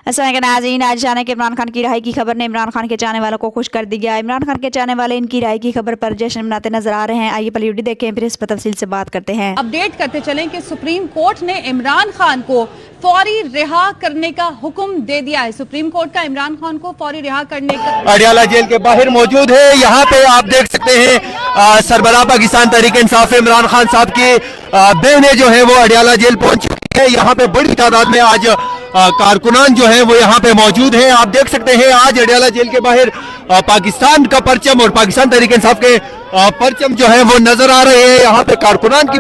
अस्सलाम नाज़रीन, आज जाने के इमरान खान की रिहाई की खबर ने इमरान खान के चाहने वालों को खुश कर दिया। इमरान खान के चाहने वाले इनकी रिहाई की खबर पर जश्न मनाते नजर आ रहे हैं। आइए पहले वीडियो देखें, फिर इस पर तफसील से बात करते हैं। अपडेट करते चलें कि सुप्रीम कोर्ट ने इमरान खान को फौरी रिहा करने का हुक्म दे दिया है। सुप्रीम कोर्ट का इमरान खान को फौरी रिहा करने का अडियाला जेल के बाहर मौजूद है। यहाँ पे आप देख सकते हैं सरबराह पाकिस्तान तहरीक इंसाफ इमरान खान साहब की बहनें जो है वो अडियाला जेल पहुंच चुकी है। यहाँ पे बड़ी तादाद में आज कारकुनान जो है वो यहाँ पे मौजूद हैं। आप देख सकते हैं आज अडियाला जेल के बाहर पाकिस्तान का परचम और पाकिस्तान तहरीक इंसाफ के परचम जो है वो नजर आ रहे हैं। यहाँ पे कारकुनान की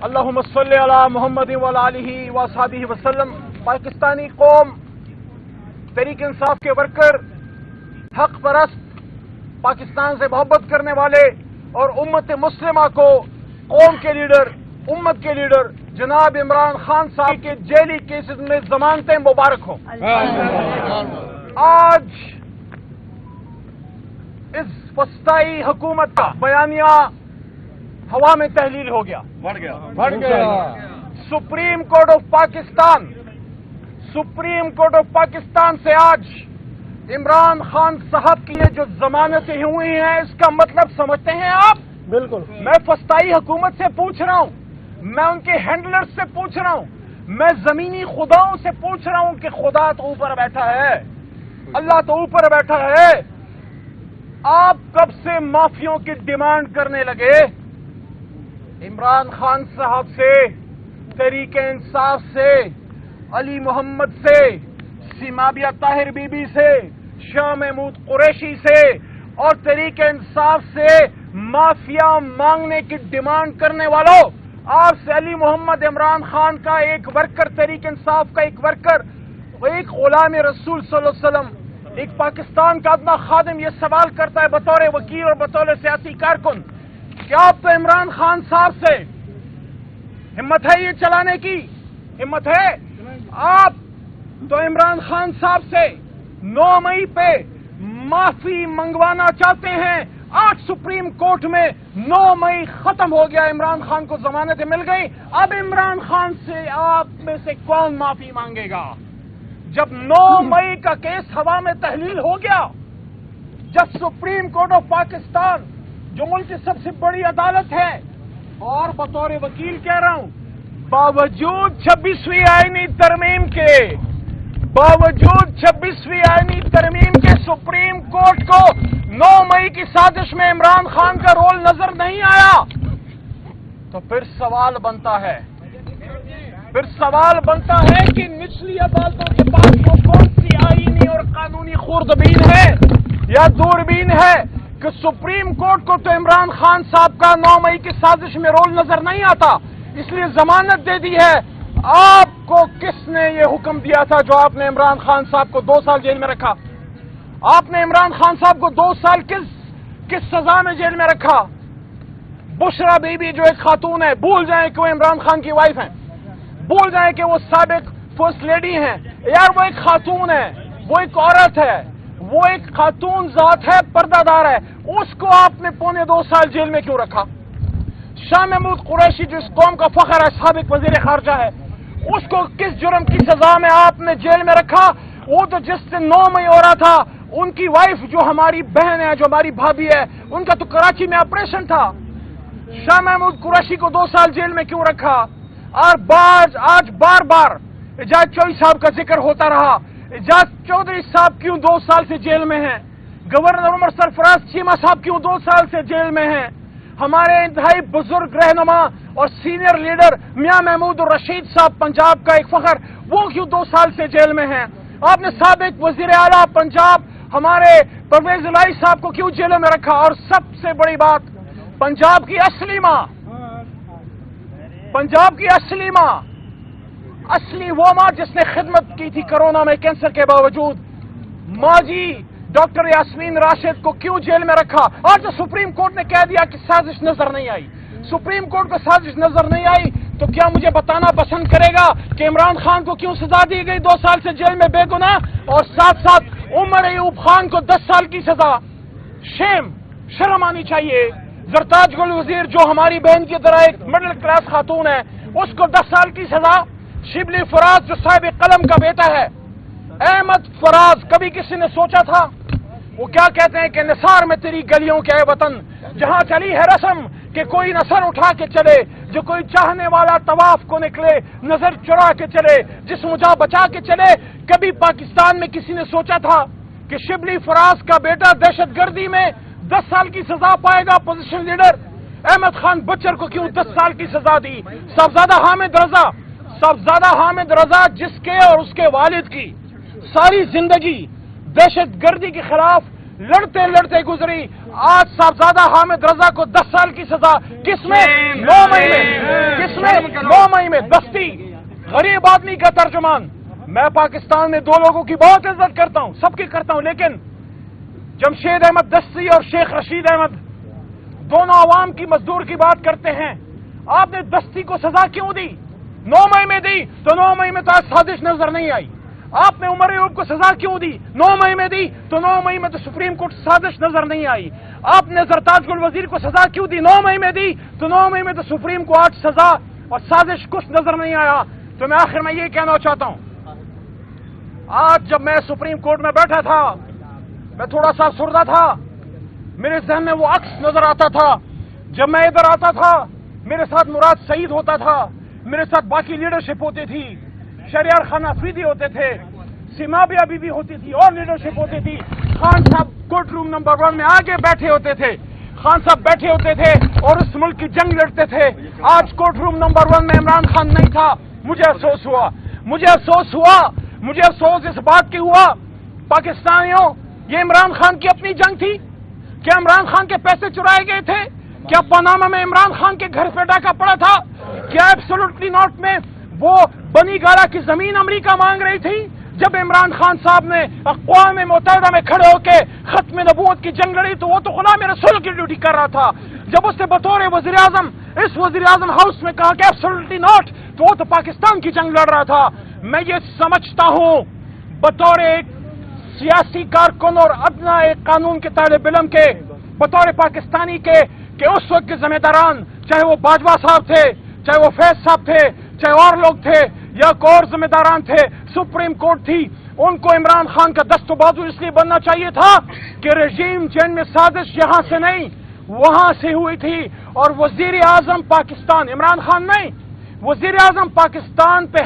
अल्लाहुम्मा सल्ली अला मुहम्मद व आलिहि व असहाबिहि वसल्लम। पाकिस्तानी कौम, तहरीक इंसाफ के वर्कर, हक परस्त, पाकिस्तान से मोहब्बत करने वाले और उम्मत मुस्लिमा को कौम के लीडर, उम्मत के लीडर जनाब इमरान खान साहब के जेली केसेस में जमानतें मुबारक हो। आज इस फस्ताई हुकूमत का बयानिया हवा में तहलील हो गया, बढ़ गया। सुप्रीम कोर्ट ऑफ पाकिस्तान से आज इमरान खान साहब की ये जो जमानतें हुई हैं, इसका मतलब समझते हैं आप? बिल्कुल। मैं फस्ताई हुकूमत से पूछ रहा हूं, मैं उनके हैंडलर्स से पूछ रहा हूं, मैं जमीनी खुदाओं से पूछ रहा हूं कि खुदा तो ऊपर बैठा है, अल्लाह तो ऊपर बैठा है। आप कब से माफियों की डिमांड करने लगे? इमरान खान साहब से, तहरीक इंसाफ से, अली मोहम्मद से, सीमाबिया ताहिर बीबी से, शाह महमूद कुरैशी से और तहरीक इंसाफ से माफिया मांगने की डिमांड करने वालों, आपसे अली मोहम्मद इमरान खान का एक वर्कर, तहरीक इंसाफ का एक वर्कर, एक गुलाम रसूल सल्लल्लाहु अलैहि वसल्लम, एक पाकिस्तान का अदना खादिम ये सवाल करता है बतौर वकील और बतौर सियासी कारकुन, क्या आप तो इमरान खान साहब से हिम्मत है ये चलाने की? हिम्मत है? आप तो इमरान खान साहब से 9 मई पे माफी मंगवाना चाहते हैं। आज सुप्रीम कोर्ट में 9 मई खत्म हो गया, इमरान खान को जमानतें मिल गई। अब इमरान खान से आप में से कौन माफी मांगेगा? जब 9 मई का केस हवा में तहलील हो गया, जब सुप्रीम कोर्ट ऑफ पाकिस्तान जो मुल्क की सबसे बड़ी अदालत है, और बतौर वकील कह रहा हूं, बावजूद 26वीं आईनी तरमीम के सुप्रीम कोर्ट को 9 मई की साजिश में इमरान खान का रोल नजर नहीं आया, तो फिर सवाल बनता है कि निचली अदालतों के पास वो कौन सी आईनी और कानूनी खुर्दबीन है या दूरबीन है कि सुप्रीम कोर्ट को तो इमरान खान साहब का 9 मई की साजिश में रोल नजर नहीं आता, इसलिए जमानत दे दी है। आपको किसने ये हुक्म दिया था जो आपने इमरान खान साहब को 2 साल जेल में रखा? आपने इमरान खान साहब को 2 साल किस सजा में जेल में रखा? बुशरा बीबी जो एक खातून है, भूल जाएं कि वो इमरान खान की वाइफ है, भूल जाएं कि वो साबिक फर्स्ट लेडी हैं। यार वो एक खातून है, वो एक औरत है, वो एक खातून जात है, पर्दादार है, उसको आपने 2.25 साल जेल में क्यों रखा? शाह महमूद कुरैशी जिस कौम का फख्र है, साबिक वजीर खारजा है, उसको किस जुर्म की सजा में आपने जेल में रखा? वो तो जिस दिन 9 मई हो रहा था, उनकी वाइफ जो हमारी बहन है, जो हमारी भाभी है, उनका तो कराची में ऑपरेशन था। शाह महमूद कुरैशी को 2 साल जेल में क्यों रखा? और आज बार बार एजाज चौधरी साहब का जिक्र होता रहा, एजाज चौधरी साहब क्यों 2 साल से जेल में हैं? गवर्नर उमर सरफराज चीमा साहब क्यों 2 साल से जेल में हैं? हमारे इंतहाई बुजुर्ग रहनुमा और सीनियर लीडर मियां महमूद रशीद साहब, पंजाब का एक फखर, वो क्यों 2 साल से जेल में हैं? आपने साबिक वजीर आला पंजाब हमारे परवेज इलाही साहब को क्यों जेलों में रखा? और सबसे बड़ी बात, पंजाब की असली वो माँ जिसने खिदमत की थी कोरोना में कैंसर के बावजूद, माँ जी डॉक्टर यास्मीन राशिद को क्यों जेल में रखा? और जो सुप्रीम कोर्ट ने कह दिया कि साजिश नजर नहीं आई, सुप्रीम कोर्ट को साजिश नजर नहीं आई, तो क्या मुझे बताना पसंद करेगा कि इमरान खान को क्यों सजा दी गई 2 साल से जेल में बेगुनाह, और साथ साथ उमर अयूब खान को 10 साल की सजा? शर्म आनी चाहिए। जरताज गुल वजीर जो हमारी बहन की तरह एक मिडिल क्लास खातून है, उसको 10 साल की सजा। शिबली फराज जो साहिब कलम का बेटा है, احمد فراز کبھی کسی نے سوچا تھا؟ وہ کیا کہتے ہیں کہ نثار میں تیری گلیوں کے اے وطن جہاں چلی ہے رسم کہ کوئی نثر اٹھا کے چلے، جو کوئی چاہنے والا طواف کو نکلے نظر چرا کے چلے، جسم جا بچا کے چلے۔ کبھی پاکستان میں کسی نے سوچا تھا کہ شبلی فراز کا بیٹا دہشت گردی میں 10 سال کی سزا پائے گا؟ اپوزیشن لیڈر احمد خان بچر کو کیوں 10 سال کی سزا دی؟ صاحبزادہ حامد رضا جس کے اور اس کے والد کی ساری زندگی دہشت گردی کے خلاف لڑتے لڑتے گزری، آج صاحبزادہ حامد رضا کو 10 سال کی سزا، کس میں؟ 9 مہینے، کس میں؟ 9 مہینے۔ دستی غریب آدمی کا ترجمان۔ میں پاکستان میں 2 لوگوں کی بہت عزت کرتا ہوں، سب کی کرتا ہوں، لیکن جمشید احمد دستی اور شیخ رشید احمد دونوں عوام کی مزدور کی بات کرتے ہیں۔ آپ نے دستی کو سزا کیوں دی؟ 9 مہینے دی تو 9 مہینے تو آج سازش نظر نہیں آئی۔ آپ نے عمر ایوب کو سزا کیوں دی؟ 9 مہینے دی تو 9 مہینے تو سپریم کورٹ سازش نظر نہیں آئی۔ آپ نے زرتاج گل وزیر کو سزا کیوں دی؟ 9 مہینے دی تو 9 مہینے تو سپریم کورٹ سزا اور سازش کچھ نظر نہیں آیا۔ تو میں آخر میں یہ کہنا چاہتا ہوں، آج جب میں سپریم کورٹ میں بیٹھا تھا میں تھوڑا سا افسردہ تھا، میرے ذہن میں وہ عکس نظر آتا تھا جب میں ادھر آتا تھا، میرے ساتھ مراد سعید ہوتا تھا، میرے ساتھ باقی لیڈرشپ ہوتی تھی، شہریار خان افریدی ہوتے تھے، سیما بی بی ہوتی تھی اور لیڈرشپ ہوتی تھی، خان صاحب کورٹ روم نمبر 1 میں آگے بیٹھے ہوتے تھے، خان صاحب بیٹھے ہوتے تھے اور اس ملک کی جنگ لڑتے تھے۔ آج کورٹ روم نمبر 1 میں عمران خان نہیں تھا، مجھے افسوس ہوا، مجھے افسوس اس بات کی ہوا، پاکستانیوں یہ عمران خان کی اپنی جنگ تھی؟ کیا عمران خان کے پیسے چرائے گئے تھے؟ کیا پاناما میں عمران خان کے گھر پہ ڈاکہ پڑا تھا؟ کیا ایبسولوٹلی ناٹ میں وہ بنی گارا کی زمین امریکہ مانگ رہی تھی؟ جب عمران خان صاحب نے اقوام متحدہ میں کھڑے ہو کے ختم نبوت کی جنگ لڑی تو وہ تو غلام رسول کی ڈیوٹی کر رہا تھا۔ جب اس نے بطور وزیر اعظم اس وزیر اعظم ہاؤس میں کہا کہ ایبسولوٹلی ناٹ، تو وہ تو پاکستان کی جنگ لڑ رہا تھا۔ میں یہ سمجھتا ہوں بطور ایک سیاسی کارکن اور ادنا ایک قانون کے طالب علم کے، بطور پاکستانی کے، کہ اس وقت کے ذمہ داران چاہے وہ باجوہ صاحب تھے، چاہے وہ فیض صاحب تھے، چاہے اور لوگ تھے یا کوئی اور ذمہ داران تھے، سپریم کورٹ تھی، ان کو عمران خان کا دست و بازو اس لیے بننا چاہیے تھا کہ رژیم چینج میں سازش یہاں سے نہیں وہاں سے ہوئی تھی، اور وزیر اعظم پاکستان عمران خان نہیں، وزیر اعظم پاکستان پہ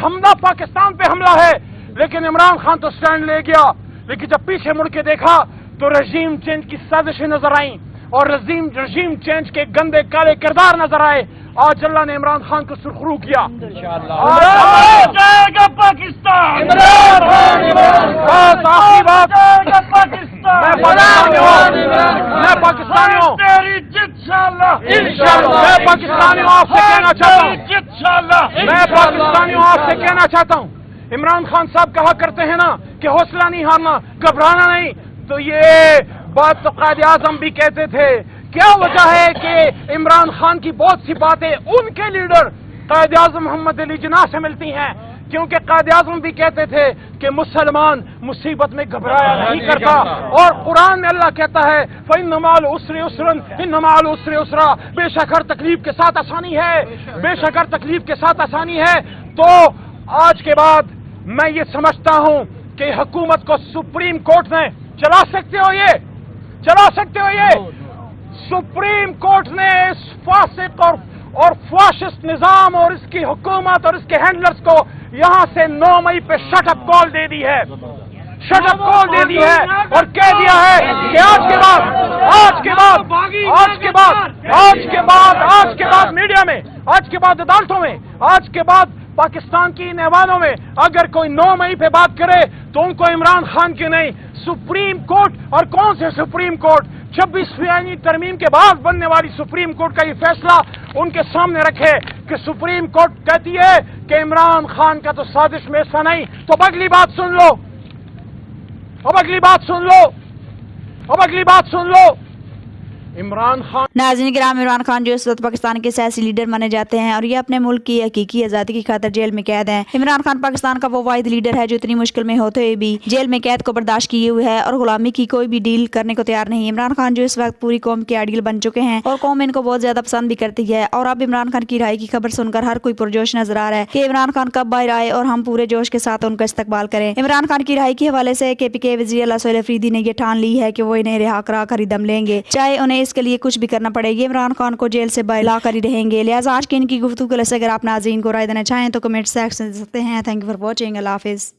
حملہ ہے، لیکن عمران خان تو سٹینڈ لے گیا، لیکن جب پیچھے مڑ کے دیکھا تو رژیم چینج کی سازشیں نظر آئیں اور رژیم چینج کے گندے کالے کردار نظر آئے۔ آج اللہ نے عمران خان کو سرخرو کیا، پاکستان۔ آخری بات، میں پاکستانیوں آپ سے کہنا چاہتا ہوں، عمران خان صاحب کہا کرتے ہیں نا کہ حوصلہ نہیں ہارنا، گھبرانا نہیں، تو یہ بات تو قائد اعظم بھی کہتے تھے۔ کیا وجہ ہے کہ عمران خان کی بہت سی باتیں ان کے لیڈر قائد اعظم محمد علی جناح سے ملتی ہیں؟ کیونکہ قائد اعظم بھی کہتے تھے کہ مسلمان مصیبت میں گھبرایا نہیں کرتا، اور قرآن میں اللہ کہتا ہے فَإِنَّ مَعَ الْعُسْرِ يُسْرًا إِنَّ مَعَ الْعُسْرِ يُسْرًا، بے شک ہر تکلیف کے ساتھ آسانی ہے، بے شک ہر تکلیف کے ساتھ آسانی ہے۔ تو آج کے بعد میں یہ سمجھتا ہوں کہ حکومت کو سپریم کورٹ نے چلا سکتے ہو یہ سپریم کورٹ نے اس فاسق اور فاشسٹ نظام اور اس کی حکومت اور اس کے ہینڈلرز کو یہاں سے 9 مئی پہ شٹ اپ کال دے دی ہے، اور کہہ دیا ہے کہ آج کے بعد میڈیا میں، آج کے بعد عدالتوں میں، آج کے بعد پاکستان کی ایوانوں میں اگر کوئی 9 مئی پہ بات کرے تو ان کو عمران خان کی نہیں، سپریم کورٹ، اور کون سے سپریم کورٹ، 26ویں آئینی ترمیم کے بعد بننے والی سپریم کورٹ کا یہ فیصلہ ان کے سامنے رکھے کہ سپریم کورٹ کہتی ہے کہ عمران خان کا تو سازش میں حصہ نہیں۔ تو اب اگلی بات سن لو، इमरान खान नाज़रीन किराम, इमरान खान जो इस वक्त पाकिस्तान के सियासी लीडर माने जाते हैं और ये अपने मुल्क की हकीकी आज़ादी की खातिर जेल में कैद हैं। इमरान खान पाकिस्तान का वो वाहिद लीडर है जो इतनी मुश्किल में होते हुए भी जेल में कैद को बर्दाश्त किए हुए है और गुलामी की कोई भी डील करने को तैयार नहीं। इमरान खान जो इस वक्त पूरी कौम के आइडियल बन चुके हैं और कौम इनको बहुत ज्यादा पसंद भी करती है। और अब इमरान खान की रिहाई की खबर सुनकर हर कोई पुरजोश नजर आ रहा है कि इमरान खान कब बाहर आए और हम पूरे जोश के साथ उनका इस्तकबाल करें। इमरान खान की रिहाई के हवाले से KPK वज़ीर आला सोहेल अफरीदी ने ये ठान ली है कि वो इन्हें रिहा करा कर ही दम लेंगे, चाहे उन्हें इसके लिए कुछ भी करना पड़े। ये इमरान खान को जेल से बाहर ला कर ही रहेंगे। लिहाजा आज की इनकी गुफ्तगू से अगर आप नाज़रीन को राय देना चाहें तो कमेंट सेक्शन दे सकते हैं। Thank you for watching. अल्लाह हाफिज़।